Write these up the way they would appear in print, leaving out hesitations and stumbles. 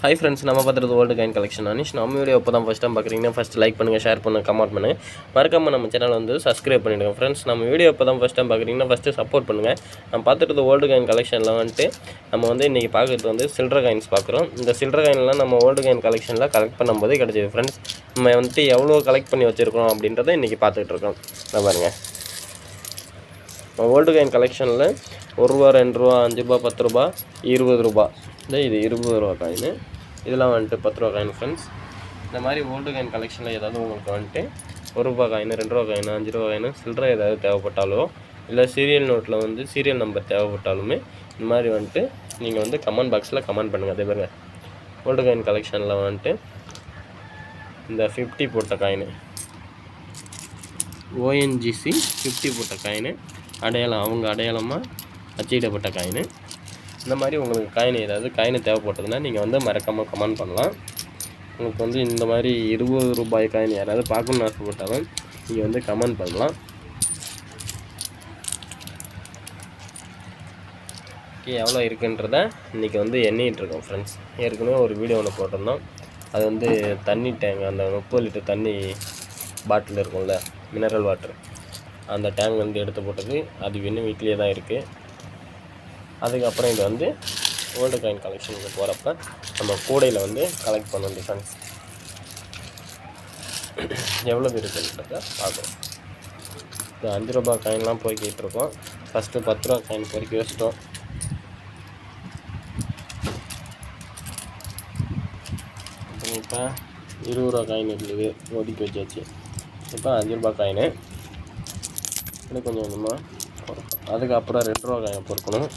Hi friends, நம்ம பார்த்துறது old coin collection. Anish நம்ம video இப்போ தான் ஃபஸ்ட் டைம் பார்க்குறீங்கன்னா ஃபஸ்ட் லைக் பண்ணுங்கள், ஷேர் பண்ணுங்கள், கமெண்ட் பண்ணுங்கள். மறக்காமல் நம்ம சேனல் வந்து சப்ஸ்கிரைப் பண்ணிவிடுங்க. ஃப்ரெண்ட்ஸ், நம்ம வீடியோ இப்போ தான் ஃபஸ்ட் டைம் பார்க்குறீங்கன்னா ஃபஸ்ட்டு சப்போர்ட் பண்ணுங்கள். நம்ம பார்த்துட்டு ஓல்டு காயின் கலெக்ஷனில் வந்துட்டு நம்ம வந்து இன்றைக்கி பார்க்குறது வந்து சில்ட்ர காயின்ஸ் பார்க்குறோம். இந்த சில்ட்ர காயின்லாம் நம்ம ஓல்டு காயின் கலெக்ஷனில் கலெக்ட் பண்ணும்போது கிடச்சிது. ஃப்ரெண்ட்ஸ், நம்ம வந்துட்டு எவ்வளோ கலெக்ட் பண்ணி வச்சுருக்கோம் அப்படின்றத இன்றைக்கி பார்த்துக்கிட்டு இருக்கோம். நான் பாருங்கள், ஓல்டு காயின் கலெக்ஷனில் ₹1, ₹2, ₹5, ₹10, ₹20. இது ₹20 காயின். இதெல்லாம் வந்துட்டு ₹10 காயின். ஃப்ரெண்ட்ஸ், இந்த மாதிரி ஓல்டு காயின் கலெக்ஷனில் ஏதாவது உங்களுக்கு வந்துட்டு ₹1 காயின், ₹2 காயின், ₹5 காயின் சில்லறை ஏதாவது தேவைப்பட்டாலோ, இல்லை சீரியல் நோட்டில் வந்து சீரியல் நம்பர் தேவைப்பட்டாலுமே இந்த மாதிரி வந்துட்டு நீங்கள் வந்து கமெண்ட் பாக்ஸில் கமெண்ட் பண்ணுங்கள். அதே மாதிரி ஓல்டு காயின் கலெக்ஷனில் வந்துட்டு இந்த 50 போட்ட காயின், ONGC 50 போட்ட காயின், அடையாளம் அவங்க அடையாளமாக அச்சிடப்பட்ட காயின். இந்த மாதிரி உங்களுக்கு காயின் ஏதாவது காயின் தேவைப்பட்டதுன்னா நீங்கள் வந்து மறக்காமல் கமெண்ட் பண்ணலாம். உங்களுக்கு வந்து இந்த மாதிரி ₹20 காயின் யாராவது பார்க்கணுன்னு ஆசைப்பட்டாலும் நீங்கள் வந்து கமெண்ட் பண்ணலாம். ஓகே, எவ்வளோ இருக்குன்றத இன்றைக்கி வந்து எண்ணிகிட்ருக்கோம். ஃப்ரெண்ட்ஸ், ஏற்கனவே ஒரு வீடியோ ஒன்று போட்டிருந்தோம். அது வந்து தண்ணி டேங்க், அந்த 30 லிட்டர் தண்ணி பாட்டில் இருக்கும்ல, மினரல் வாட்டர், அந்த டேங்க் வந்து எடுத்து போட்டது. அது இன்னும் வீட்லேயே தான் இருக்குது. அதுக்கப்புறம் இது வந்து ஓல்டு காயின் கலெக்ஷனுக்கு போகிறப்ப நம்ம கூடையில் வந்து கலெக்ட் பண்ணோம். டிஃபரன்ஸ் எவ்வளோ இருக்குன்றத பார்க்குறோம். இந்த ₹5 காயின்லாம் பொறுக்கிட்டு இருக்கோம். ஃபஸ்ட்டு ₹10 காயின் பொறுக்கி வச்சிட்டோம். இப்போ ₹20 காயின் இருக்குது, ஒதுக்கி வச்சாச்சு. இப்போ ₹5 காயின் இன்னும் கொஞ்சம் கொஞ்சமாக பொறுக்கணும். அதுக்கப்புறம் ₹2 காயின் பொறுக்கணும்.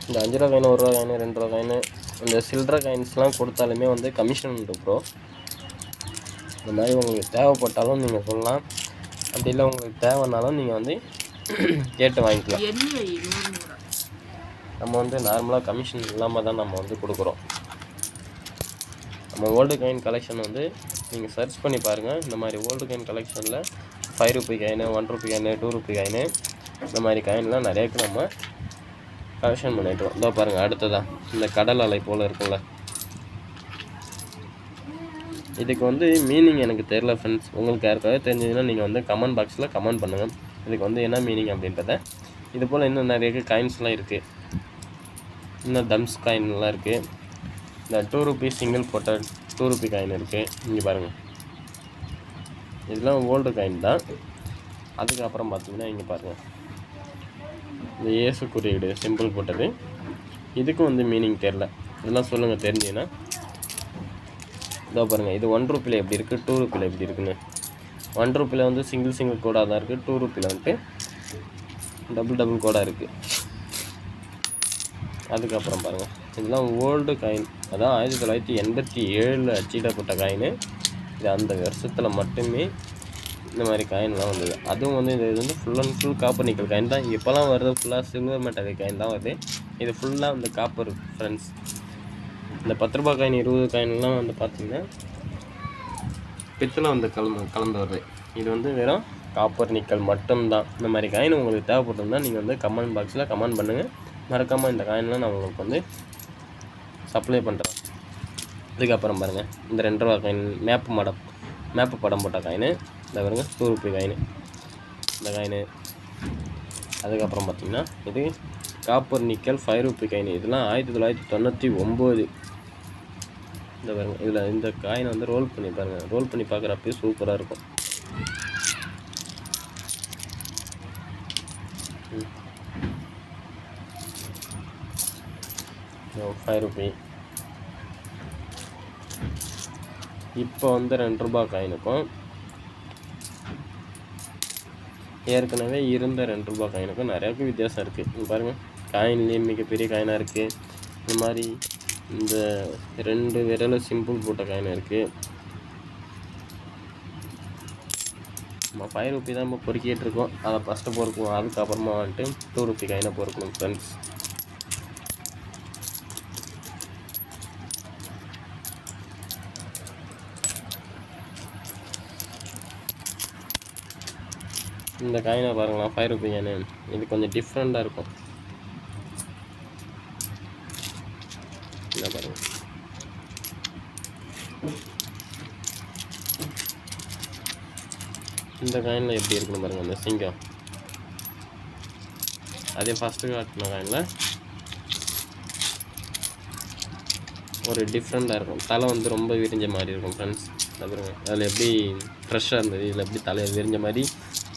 இந்த ₹5 காயின், ₹1 காயின், ₹2 காயின், இந்த சில்லற காயின்ஸ்லாம் கொடுத்தாலுமே வந்து கமிஷன் உண்டு ப்ரோ. இந்த மாதிரி உங்களுக்கு தேவைப்பட்டாலும் நீங்கள் சொல்லலாம். அப்படி இல்லை உங்களுக்கு தேவைன்னாலும் நீங்கள் வந்து கேட்டு வாங்கிக்கலாம். நம்ம வந்து நார்மலாக கமிஷன் இல்லாமல் தான் நம்ம வந்து கொடுக்குறோம். நம்ம ஓல்டு காயின் கலெக்ஷன் வந்து நீங்கள் சர்ச் பண்ணி பாருங்கள். இந்த மாதிரி ஓல்டு காயின் கலெக்ஷனில் ₹5 காயின், ₹1 காயின், ₹2 காயின், இந்த மாதிரி காயின்லாம் நிறையாக்கு நம்ம கலெக்ஷன் பண்ணிட்டுருவோம். இதோ பாருங்கள், அடுத்ததான் இந்த கடல் அலை போல் இருக்குல்ல, இதுக்கு வந்து மீனிங் எனக்கு தெரியல. ஃப்ரெண்ட்ஸ், உங்களுக்கு யாருக்காவது தெரிஞ்சதுன்னா நீங்கள் வந்து கமெண்ட் பாக்ஸில் கமெண்ட் பண்ணுங்கள். இதுக்கு வந்து என்ன மீனிங் அப்படின்றத. இது போல் இன்னும் நிறைய காயின்ஸ்லாம் இருக்குது. இன்னும் தம்ஸ் காயின்லாம் இருக்குது. இந்த ₹2 சிங்கிள் போட்ட ₹2 காயின் இருக்குது. இங்கே பாருங்கள், இதெல்லாம் ஓல்டு காயின் தான். அதுக்கப்புறம் பார்த்தீங்கன்னா இங்கே பாருங்கள், இந்த இயேசு குறியீடு சிம்பிள் போட்டது. இதுக்கும் வந்து மீனிங் தெரில. இதெல்லாம் சொல்லுங்கள் தெரிஞ்சுன்னா. இதோ பாருங்கள், இது ₹1 எப்படி இருக்குது, ₹2 எப்படி இருக்குன்னு. ₹1 வந்து சிங்கிள் கோடாக தான் இருக்குது. ₹2 வந்துட்டு டபுள் கோடாக இருக்குது. அதுக்கப்புறம் பாருங்கள், இதெல்லாம் ஓல்டு காயின். அதான் 1987 அச்சிடப்பட்ட காயின். இது அந்த வருஷத்தில் மட்டுமே இந்த மாதிரி காயின்லாம் வந்தது. அதுவும் வந்து இது வந்து full and full copper nickel coin தான். இப்போலாம் வருது ஃபுல்லாக சில்வர் மெட்டாலிக் காயின் தான் வருது. இது ஃபுல்லாக வந்து காப்பர். ஃப்ரெண்ட்ஸ், இந்த ₹10 காயின், ₹20 காயின்லாம் வந்து பார்த்திங்கன்னா பித்தளை வந்து கலந்து வருது. இது வந்து வெறும் காப்பர் நிக்கல் மட்டும்தான். இந்த மாதிரி காயின் உங்களுக்கு தேவைப்பட்டிருந்தால் நீங்கள் வந்து கமெண்ட் பாக்ஸில் கமெண்ட் பண்ணுங்கள். மறக்காமல் இந்த காயின்லாம் நான் உங்களுக்கு வந்து சப்ளை பண்ணுறேன். அதுக்கப்புறம் பாருங்கள், இந்த ₹2 காயின் மேப்பு படம் போட்ட காயின். இந்த பாருங்க, ₹2 காயின், இந்த காயின். அதுக்கப்புறம் பார்த்திங்கன்னா இது காப்பர் நிக்கல் ₹5 காயின். இதெல்லாம் 1999. இந்த பாருங்கள், இதில் இந்த காயினை வந்து ரோல் பண்ணி பாருங்கள். ரோல் பண்ணி பார்க்குறப்ப சூப்பராக இருக்கும். ₹5. இப்போ வந்து ₹2 காயினுக்கும் ஏற்கனவே இருந்த ₹2 காயினுக்கும் நிறையாவுக்கு வித்தியாசம் இருக்குது. இங்கே பாருங்கள், காயின்லேயே மிகப்பெரிய காயினாக இருக்குது. இந்த மாதிரி இந்த 2 விரல் சிம்பிள் போட்ட காயின் இருக்குது. நம்ம 5 ரூபி தான் இப்போ பொறுக்கிட்டு இருக்கோம். அதை ஃபஸ்ட்டு பொறுக்குவோம், அதுக்கப்புறமா வந்துட்டு 2 ரூபி காயினை பொறுக்கணும் ஃப்ரெண்ட்ஸ். இந்த காயினை பாருங்களா, 5 ரூபி காயின். இது கொஞ்சம் டிஃப்ரெண்ட்டாக இருக்கும். இதை பாருங்கள், இந்த காயினில் எப்படி இருக்குன்னு பாருங்கள். அந்த சிங்கம் அதே ஃபஸ்ட்டு காட்டின காயினில் ஒரு டிஃப்ரெண்ட்டாக இருக்கும். தலை வந்து ரொம்ப விரிஞ்ச மாதிரி இருக்கும் ஃப்ரெண்ட்ஸ். பாருங்க, அதில் எப்படி ஃப்ரெஷ்ஷாக இருந்தது, இதில் எப்படி தலையை விரிஞ்ச மாதிரி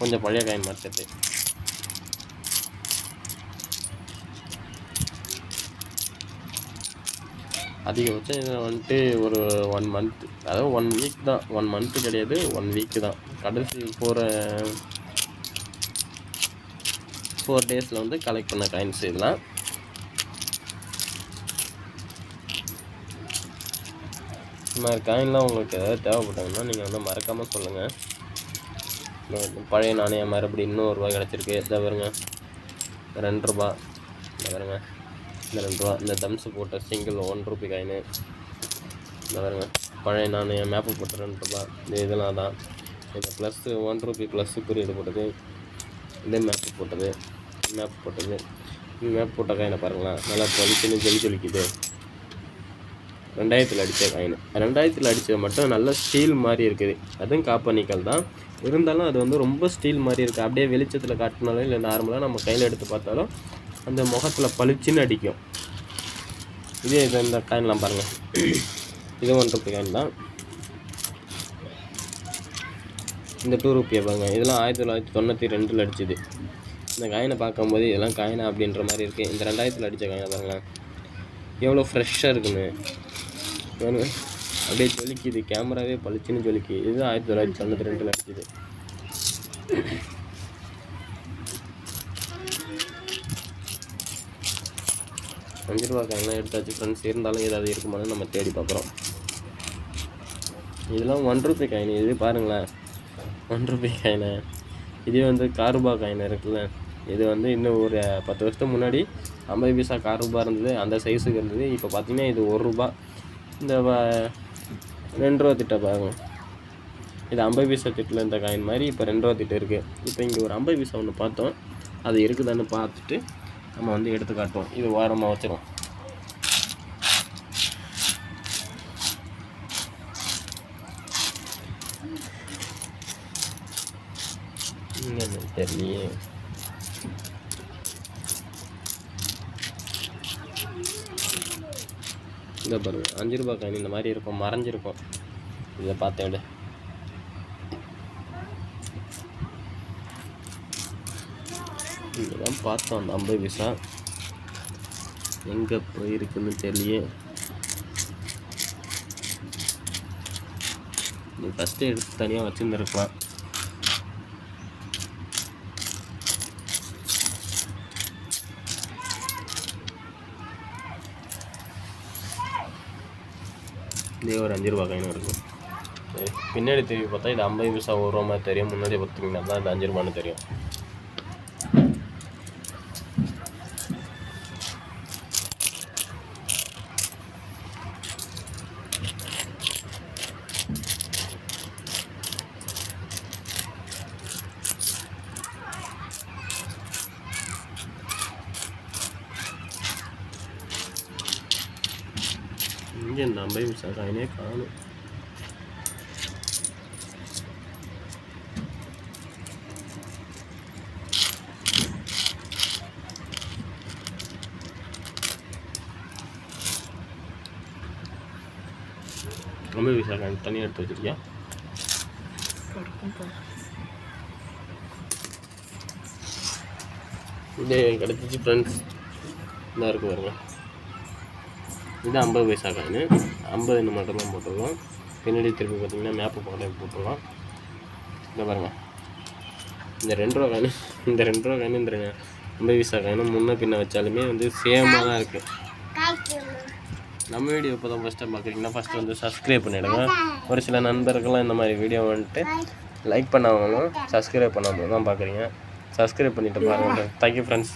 கொஞ்சம் பழைய காயின் மாதிரி செட்டு. அதிகபட்சம் இதில் வந்துட்டு ஒரு 1 மந்த், அதாவது 1 வீக் தான், 1 மந்த்து கிடையாது, 1 வீக்கு தான். கடைசி 4 டேஸில் வந்து கலெக்ட் பண்ண காயின்ஸ் இதெல்லாம். இந்த மாதிரி காயின்லாம் உங்களுக்கு ஏதாவது தேவைப்பட்டாங்கன்னா நீங்கள் வந்து மறக்காமல் சொல்லுங்கள். பழைய நாணயம் மறுபடியும் இன்னும் ரூபா கிடச்சிருக்கு. இதை பாருங்க, 2 ரூபா. இந்த பாருங்க, இந்த 2 ரூபா. இந்த தம்ஸு போட்ட சிங்கிள் 1 ரூபி காயினு. இந்த பாருங்க, பழைய நாணயம் மேப்பு போட்ட 2 ரூபா. இதெல்லாம் தான். இது ப்ளஸ்ஸு 1 ரூபி ப்ளஸ்ஸு குறியீடு போட்டது. இதே மேப்பு போட்டது, மேப் போட்டது. மேப் போட்ட காயினை பாருங்களேன், நல்லா பொலிச்சுன்னு ஜொலிக்குது. 2000 அடித்த காயின். 2000 அடித்தது மட்டும் நல்ல ஸ்டீல் மாதிரி இருக்குது. அதுவும் காப்பர் நிக்கல் தான், இருந்தாலும் அது வந்து ரொம்ப ஸ்டீல் மாதிரி இருக்குது. அப்படியே வெளிச்சத்தில் காட்டினாலும் இல்லை நார்மலாக நம்ம கையில் எடுத்து பார்த்தாலும் அந்த முகத்தில் பளிச்சுன்னு அடிக்கும். இதே இது இந்த காயின்லாம் பாருங்கள், இது 1 ரூபி காயின் தான். இந்த 2 ரூபியை பாருங்கள், இதெல்லாம் 1992 அடிச்சுது. இந்த காயினை பார்க்கும்போது இதெல்லாம் காயினா அப்படின்ற மாதிரி இருக்குது. இந்த 2000 அடித்த காயினை பாருங்களேன், எவ்வளோ ஃப்ரெஷ்ஷாக இருக்குன்னு பாருங்க. அப்படியே ஜொலிக்குது, கேமராவே பளிச்சுன்னு ஜொலிக்குது. இது 1992 அடிச்சுது. ₹5 காயின்லாம் எடுத்தாச்சு ஃப்ரெண்ட்ஸ். இருந்தாலும் ஏதாவது இருக்குமான்னு நம்ம தேடி பார்க்குறோம். இதெல்லாம் 1 ரூபி காயின். இது பாருங்களேன், 1 ரூபி காயினு. இதே வந்து காருபா காயின் இருக்குல்ல, இது வந்து இன்னும் ஒரு 10 வருஷத்துக்கு முன்னாடி 50 பைசா காருபா இருந்தது, அந்த சைஸுக்கு இருந்தது. இப்போ பார்த்தீங்கன்னா இது 1 ரூபா. இந்த 2 ரூபா திட்ட பாருங்க, இது 50 பைசா திட்டில் இந்த காயின் மாதிரி இப்போ 2 ரூபா திட்டம் இருக்குது. இப்போ இங்கே ஒரு 50 பைசா ஒன்று பார்த்தோம், அது இருக்குதான்னு பார்த்துட்டு நம்ம வந்து எடுத்து காட்டுவோம். இது ஓரமாக வச்சிடும். தெரியலையே, இதை பாருங்கள், 5 ரூபா காயின் இந்த மாதிரி இருக்கும், மறைஞ்சிருக்கும். இதை பார்த்தேன், இங்கே தான் பார்த்தோம். அந்த 50 பைசா எங்கே போயிருக்குன்னு தெரியலையே. நீ ஃபஸ்ட்டு எடுத்து தனியாக வச்சுருந்துருக்கலாம். இதே ஒரு 5 ரூபா காயின் இருக்கும். பின்னாடி திரும்பி பார்த்தா இது 50 பைசா 1 ரூபா மாதிரி தெரியும். முன்னாடி பார்த்தீங்கன்னா தான் இது 5 ரூபான்னு தெரியும். இங்கே இந்த 50 பைசா காயினே காணும். ரொம்ப பைசா காயின் தனியாக எடுத்து வச்சிருக்கியா? இது கிடச்சிச்சு ஃப்ரெண்ட்ஸ். இதாக இருக்குது பாருங்க, இது 50 பைசா காயின். 50 மட்டும்தான் போட்டுருக்கோம். பின்னாடி திருப்பி பார்த்தீங்கன்னா மேப்பு போட்டுருக்கோம். இதை பாருங்கள், இந்த 2 ரூபா காயின், இந்த 2 ரூபா காயின், இந்த 50 பைசா காயினும் முன்ன பின்ன வச்சாலுமே வந்து சேமாக தான் இருக்குது. நம்ம வீடியோ இப்போ தான் ஃபஸ்ட் டைம் பார்க்குறீங்கன்னா ஃபஸ்ட்டு வந்து சப்ஸ்கிரைப் பண்ணிவிடுங்க. ஒரு சில நண்பர்கள்லாம் இந்த மாதிரி வீடியோ வந்துட்டு லைக் பண்ணாமலும் சப்ஸ்கிரைப் பண்ணாமலும் தான் பார்க்குறீங்க. சப்ஸ்கிரைப் பண்ணிவிட்டு பாருங்கள். Thank you friends.